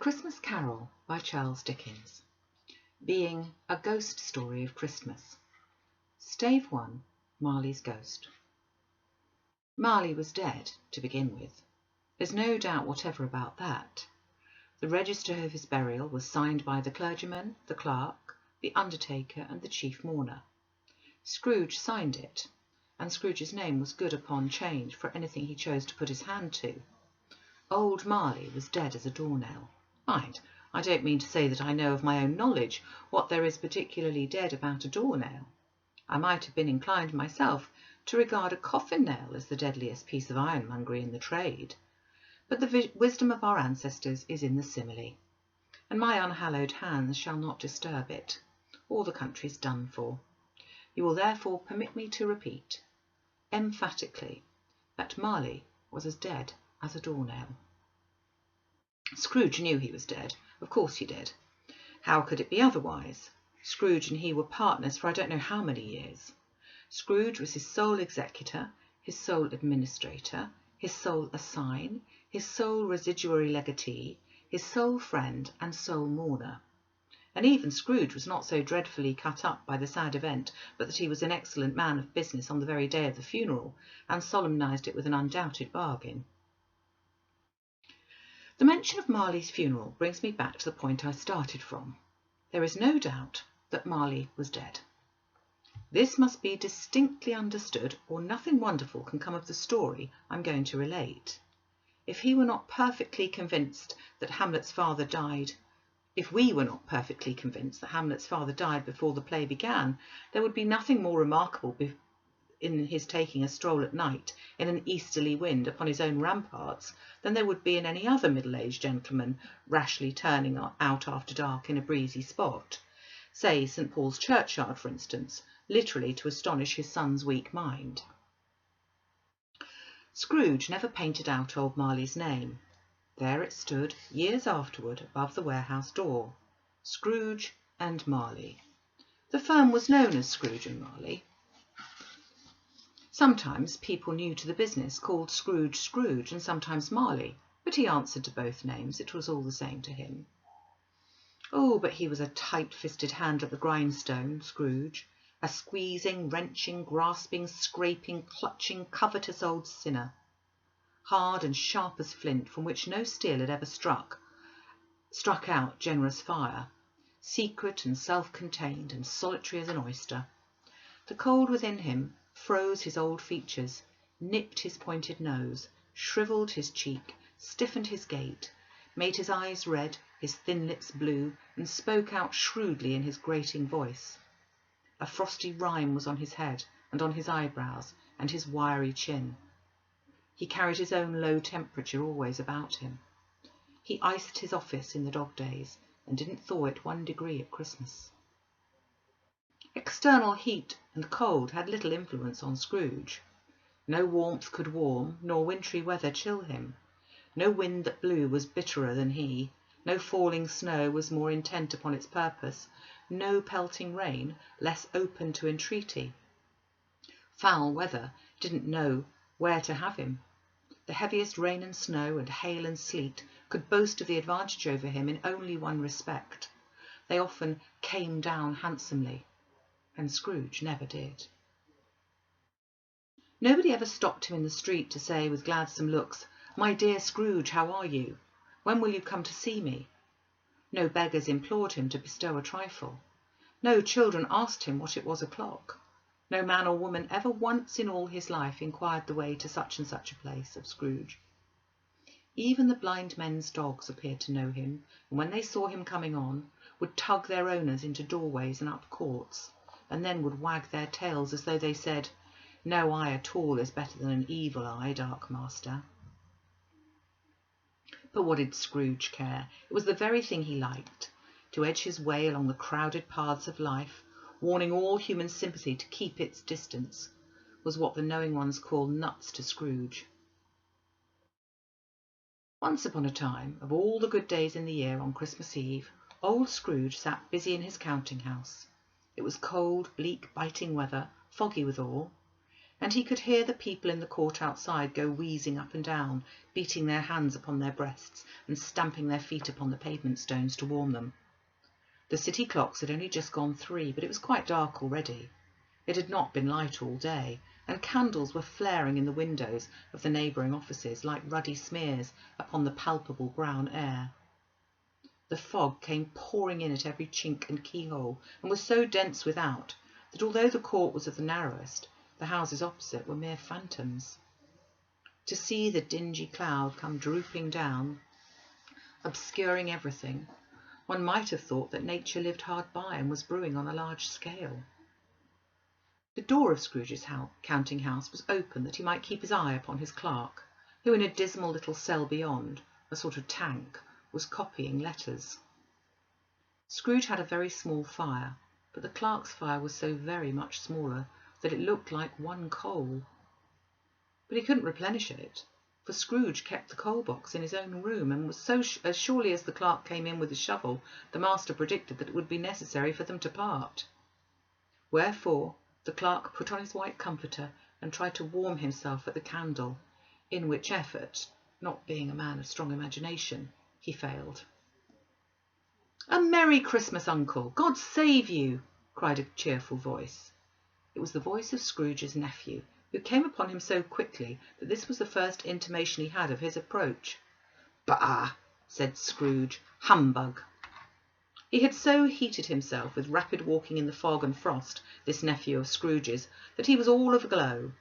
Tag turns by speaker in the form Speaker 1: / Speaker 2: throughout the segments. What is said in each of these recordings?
Speaker 1: Christmas Carol by Charles Dickens, being a ghost story of Christmas. Stave 1, Marley's Ghost. Marley was dead, to begin with. There's no doubt whatever about that. The register of his burial was signed by the clergyman, the clerk, the undertaker, and the chief mourner. Scrooge signed it, and Scrooge's name was good upon change for anything he chose to put his hand to. Old Marley was dead as a doornail. Mind, I don't mean to say that I know of my own knowledge what there is particularly dead about a doornail. I might have been inclined myself to regard a coffin nail as the deadliest piece of ironmongery in the trade, but the wisdom of our ancestors is in the simile, and my unhallowed hands shall not disturb it. All the country's done for. You will therefore permit me to repeat, emphatically, that Marley was as dead as a doornail. Scrooge knew he was dead. Of course he did. How could it be otherwise? Scrooge and he were partners for I don't know how many years. Scrooge was his sole executor, his sole administrator, his sole assign, his sole residuary legatee, his sole friend and sole mourner. And even Scrooge was not so dreadfully cut up by the sad event but that he was an excellent man of business on the very day of the funeral, and solemnized it with an undoubted bargain. The mention of Marley's funeral brings me back to the point I started from. There is no doubt that Marley was dead. This must be distinctly understood, or nothing wonderful can come of the story I'm going to relate. If he were not perfectly convinced that Hamlet's father died, if we were not perfectly convinced that Hamlet's father died before the play began, there would be nothing more remarkable in his taking a stroll at night in an easterly wind upon his own ramparts than there would be in any other middle-aged gentleman rashly turning out after dark in a breezy spot, say St. Paul's churchyard, for instance, literally to astonish his son's weak mind. Scrooge never painted out old Marley's name. There it stood, years afterward, above the warehouse door. Scrooge and Marley. The firm was known as Scrooge and Marley. Sometimes people new to the business called Scrooge Scrooge and sometimes Marley, but he answered to both names. It was all the same to him. Oh, but he was a tight-fisted hand at the grindstone, Scrooge, a squeezing, wrenching, grasping, scraping, clutching, covetous old sinner, hard and sharp as flint, from which no steel had ever struck out generous fire, secret and self-contained and solitary as an oyster. The cold within him froze his old features, nipped his pointed nose, shrivelled his cheek, stiffened his gait, made his eyes red, his thin lips blue, and spoke out shrewdly in his grating voice. A frosty rime was on his head and on his eyebrows and his wiry chin. He carried his own low temperature always about him. He iced his office in the dog days and didn't thaw it 1 degree at Christmas. External heat and cold had little influence on Scrooge. No warmth could warm, nor wintry weather chill him. No wind that blew was bitterer than he. No falling snow was more intent upon its purpose. No pelting rain less open to entreaty. Foul weather didn't know where to have him. The heaviest rain and snow and hail and sleet could boast of the advantage over him in only one respect. They often came down handsomely, and Scrooge never did. Nobody ever stopped him in the street to say with gladsome looks, "My dear Scrooge, how are you? When will you come to see me?" No beggars implored him to bestow a trifle. No children asked him what it was o'clock. No man or woman ever once in all his life inquired the way to such and such a place of Scrooge. Even the blind men's dogs appeared to know him, and when they saw him coming on, would tug their owners into doorways and up courts, and then would wag their tails as though they said, "No eye at all is better than an evil eye, dark master." But what did Scrooge care? It was the very thing he liked, to edge his way along the crowded paths of life, warning all human sympathy to keep its distance, was what the knowing ones call nuts to Scrooge. Once upon a time, of all the good days in the year on Christmas Eve, old Scrooge sat busy in his counting-house. It was cold, bleak, biting weather, foggy withal. and he could hear the people in the court outside go wheezing up and down, beating their hands upon their breasts and stamping their feet upon the pavement stones to warm them. The city clocks had only just gone 3, but it was quite dark already. It had not been light all day, and candles were flaring in the windows of the neighbouring offices like ruddy smears upon the palpable brown air. The fog came pouring in at every chink and keyhole, and was so dense without that although the court was of the narrowest, the houses opposite were mere phantoms. To see the dingy cloud come drooping down, obscuring everything, one might have thought that nature lived hard by and was brewing on a large scale. The door of Scrooge's counting house was open that he might keep his eye upon his clerk, who in a dismal little cell beyond, a sort of tank, was copying letters. Scrooge had a very small fire, but the clerk's fire was so very much smaller that it looked like one coal. But he couldn't replenish it, for Scrooge kept the coal box in his own room, and was as surely as the clerk came in with his shovel, the master predicted that it would be necessary for them to part. Wherefore the clerk put on his white comforter and tried to warm himself at the candle, in which effort, not being a man of strong imagination, he failed. "A Merry Christmas, Uncle! God save you!" cried a cheerful voice. It was the voice of Scrooge's nephew, who came upon him so quickly that this was the first intimation he had of his approach. "Bah!" said Scrooge. "Humbug!" He had so heated himself with rapid walking in the fog and frost, this nephew of Scrooge's, that he was all of a glow.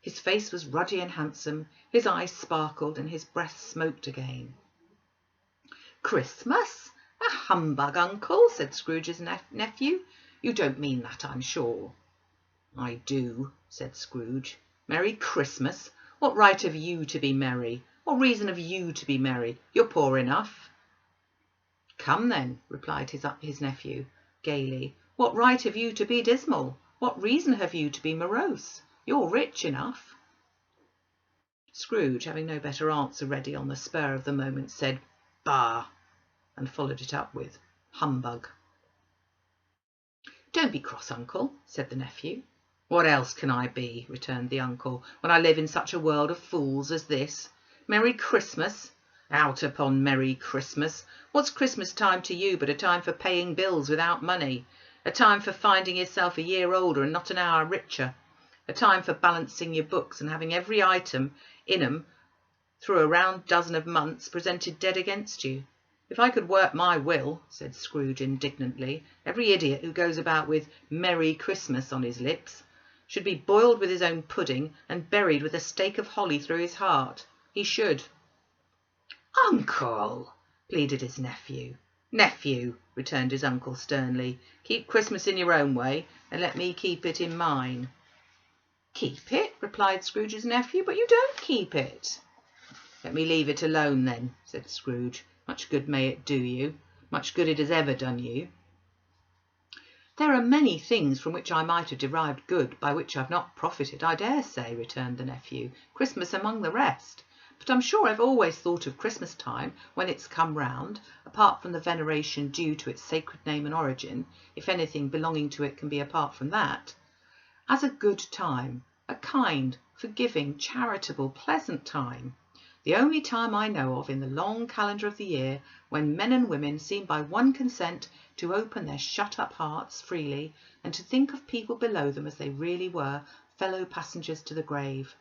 Speaker 1: His face was ruddy and handsome, his eyes sparkled, and his breath smoked again. "Christmas? A humbug, Uncle?" said Scrooge's nephew. "You don't mean that, I'm sure." "I do," said Scrooge. "Merry Christmas? What right have you to be merry? What reason have you to be merry? You're poor enough." "Come then," replied his nephew gaily. "What right have you to be dismal? What reason have you to be morose? You're rich enough." Scrooge, having no better answer ready on the spur of the moment, said "Bah!" and followed it up with "Humbug." "Don't be cross, Uncle," said the nephew. "What else can I be," returned the uncle, "when I live in such a world of fools as this? Merry Christmas? Out upon Merry Christmas! What's Christmas time to you but a time for paying bills without money, a time for finding yourself a year older and not an hour richer, a time for balancing your books and having every item in 'em through a round dozen of months presented dead against you? If I could work my will," said Scrooge indignantly, "every idiot who goes about with 'Merry Christmas' on his lips should be boiled with his own pudding and buried with a stake of holly through his heart. He should." "Uncle!" pleaded his nephew. "Nephew," returned his uncle sternly, "keep Christmas in your own way, and let me keep it in mine." "Keep it?" replied Scrooge's nephew. "But you don't keep it." "Let me leave it alone then," said Scrooge. "Much good may it do you. Much good it has ever done you." "There are many things from which I might have derived good, by which I've not profited, I dare say," returned the nephew, "Christmas among the rest. But I'm sure I've always thought of Christmas time, when it's come round, apart from the veneration due to its sacred name and origin, if anything belonging to it can be apart from that, as a good time, a kind, forgiving, charitable, pleasant time. The only time I know of in the long calendar of the year when men and women seem by one consent to open their shut-up hearts freely and to think of people below them as they really were, fellow passengers to the grave,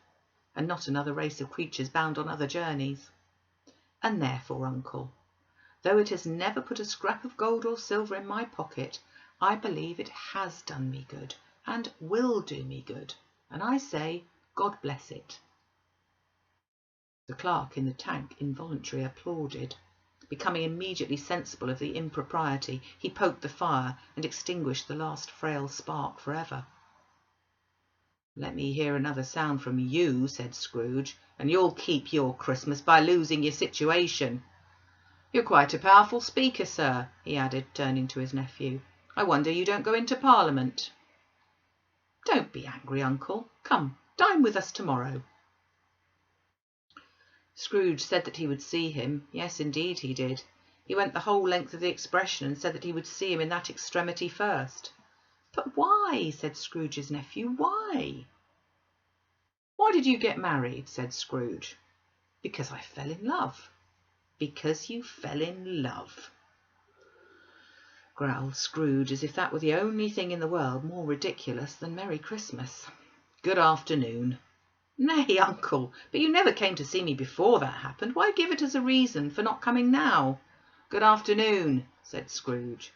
Speaker 1: and not another race of creatures bound on other journeys. And therefore, Uncle, though it has never put a scrap of gold or silver in my pocket, I believe it has done me good and will do me good, and I say, God bless it." The clerk in the tank involuntarily applauded. Becoming immediately sensible of the impropriety, he poked the fire and extinguished the last frail spark for ever. "Let me hear another sound from you," said Scrooge, "and you'll keep your Christmas by losing your situation. You're quite a powerful speaker, sir," he added, turning to his nephew. "I wonder you don't go into Parliament." "Don't be angry, Uncle. Come, dine with us tomorrow." Scrooge said that he would see him. Yes, indeed he did. He went the whole length of the expression and said that he would see him in that extremity first. "But why?" said Scrooge's nephew. "Why?" "Why did you get married?" said Scrooge. "Because I fell in love." "Because you fell in love," growled Scrooge, as if that were the only thing in the world more ridiculous than Merry Christmas. "Good afternoon." "Nay, uncle, but you never came to see me before that happened. Why give it as a reason for not coming now?" "Good afternoon," said Scrooge.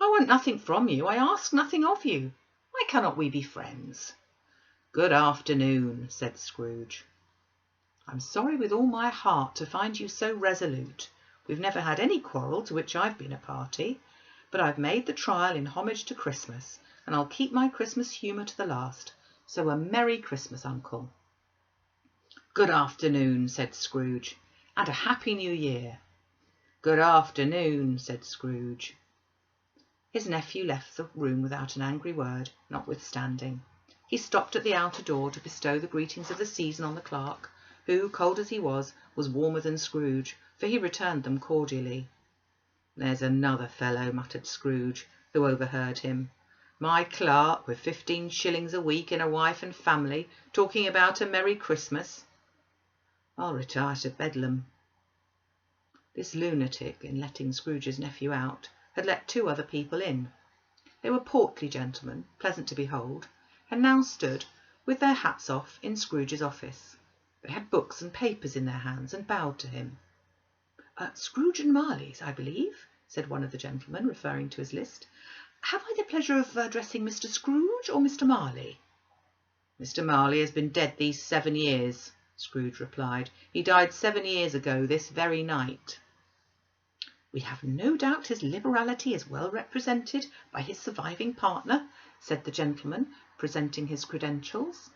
Speaker 1: "I want nothing from you. I ask nothing of you. Why cannot we be friends?" "Good afternoon," said Scrooge. "I'm sorry with all my heart to find you so resolute. We've never had any quarrel to which I've been a party, but I've made the trial in homage to Christmas, and I'll keep my Christmas humour to the last. So a Merry Christmas, uncle." "Good afternoon," said Scrooge, "and a Happy New Year." "Good afternoon," said Scrooge. His nephew left the room without an angry word, notwithstanding. He stopped at the outer door to bestow the greetings of the season on the clerk, who, cold as he was warmer than Scrooge, for he returned them cordially. "There's another fellow," muttered Scrooge, who overheard him. "My clerk, with 15 shillings a week and a wife and family, talking about a Merry Christmas. I'll retire to Bedlam." This lunatic, in letting Scrooge's nephew out, had let 2 other people in. They were portly gentlemen, pleasant to behold, and now stood, with their hats off, in Scrooge's office. They had books and papers in their hands, and bowed to him. "Scrooge and Marley's, I believe," said one of the gentlemen, referring to his list. "Have I the pleasure of addressing Mr. Scrooge or Mr. Marley?" "Mr. Marley has been dead these 7 years," Scrooge replied. "He died 7 years ago this very night." "We have no doubt his liberality is well represented by his surviving partner," said the gentleman, presenting his credentials.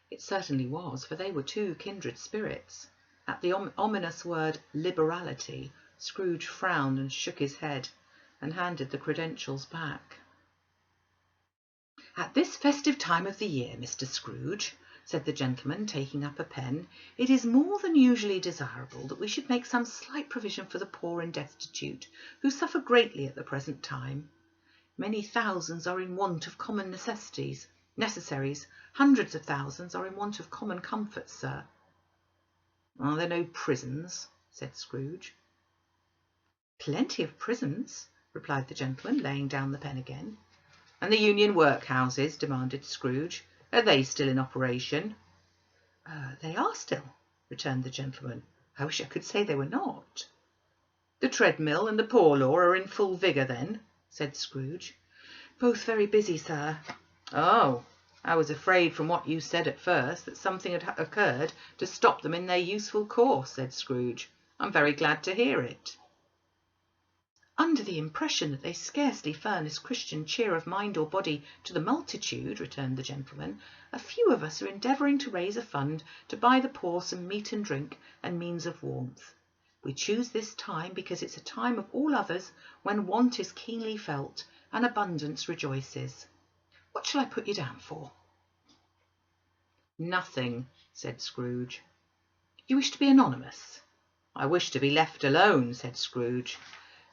Speaker 1: It certainly was, for they were 2 kindred spirits. At the ominous word liberality, Scrooge frowned and shook his head, and handed the credentials back. "At this festive time of the year, Mr. Scrooge," said the gentleman, taking up a pen, "it is more than usually desirable that we should make some slight provision for the poor and destitute, who suffer greatly at the present time. Many thousands are in want of common necessaries. Hundreds of thousands are in want of common comforts, sir." "Are there no prisons?" said Scrooge. "Plenty of prisons," replied the gentleman, laying down the pen again. "And the Union workhouses?" demanded Scrooge. "Are they still in operation?" "They are still," returned the gentleman. "I wish I could say they were not." "The treadmill and the poor law are in full vigour, then?" said Scrooge. "Both very busy, sir." "Oh, I was afraid from what you said at first that something had occurred to stop them in their useful course," said Scrooge. "I'm very glad to hear it." "Under the impression that they scarcely furnish Christian cheer of mind or body to the multitude," returned the gentleman, "a few of us are endeavouring to raise a fund to buy the poor some meat and drink and means of warmth. We choose this time because it's a time of all others when want is keenly felt and abundance rejoices. What shall I put you down for?" "Nothing," said Scrooge. "You wish to be anonymous?" "I wish to be left alone," said Scrooge.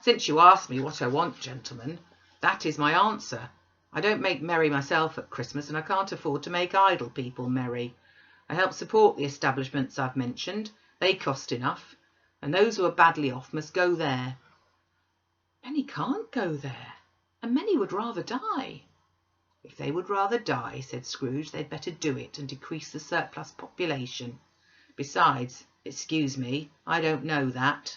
Speaker 1: "Since you ask me what I want, gentlemen, that is my answer. I don't make merry myself at Christmas, and I can't afford to make idle people merry. I help support the establishments I've mentioned. They cost enough, and those who are badly off must go there." "Many can't go there, and many would rather die." "If they would rather die," said Scrooge, "they'd better do it and decrease the surplus population. Besides, excuse me, I don't know that."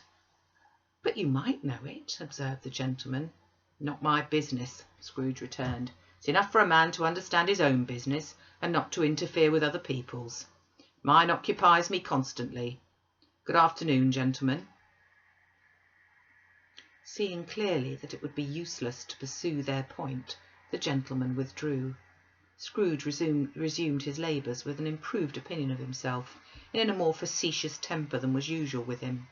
Speaker 1: "But you might know it," observed the gentleman. "Not my business," Scrooge returned. "It's enough for a man to understand his own business and not to interfere with other people's. Mine occupies me constantly. Good afternoon, gentlemen." Seeing clearly that it would be useless to pursue their point, the gentleman withdrew. Scrooge resumed his labours with an improved opinion of himself, and in a more facetious temper than was usual with him.